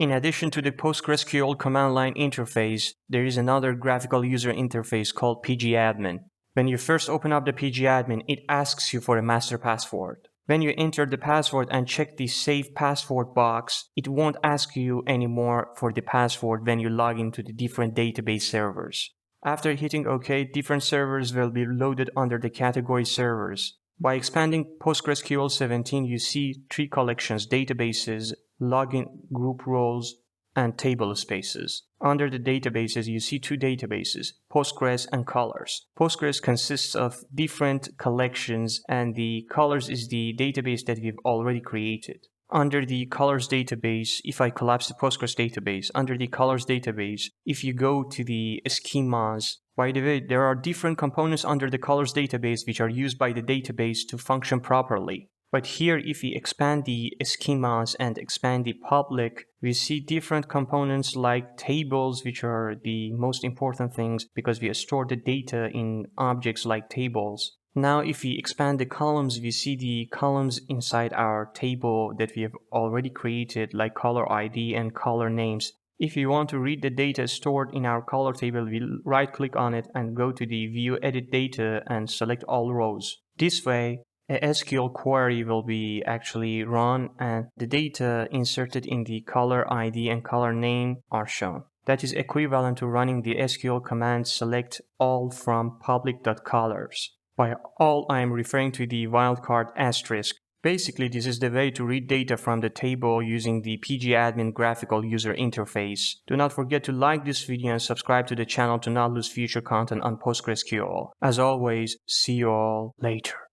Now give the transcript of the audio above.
In addition to the PostgreSQL command line interface, there is another graphical user interface called pgAdmin. When you first open up the pgAdmin, it asks you for a master password. When you enter the password and check the save password box, it won't ask you anymore for the password when you log into the different database servers. After hitting OK, different servers will be loaded under the category servers. By expanding PostgreSQL 17, you see 3 collections: databases, login group roles, and table spaces. Under the databases, you see 2 databases, Postgres and Colors. Postgres consists of different collections, and the Colors is the database that we've already created. Under the Colors database, if I collapse the Postgres database, under the Colors database, if you go to the schemas, by the way, there are different components under the Colors database which are used by the database to function properly. But here, if we expand the schemas and expand the public, we see different components like tables, which are the most important things because we store the data in objects like tables. Now, if we expand the columns, we see the columns inside our table that we have already created, like color ID and color names. If you want to read the data stored in our color table, we'll right-click on it and go to the View Edit Data and select all rows. This way, a SQL query will be actually run and the data inserted in the color ID and color name are shown. That is equivalent to running the SQL command select all from public.colors. By all, I am referring to the wildcard asterisk. Basically, this is the way to read data from the table using the pgAdmin graphical user interface. Do not forget to like this video and subscribe to the channel to not lose future content on PostgreSQL. As always, see you all later.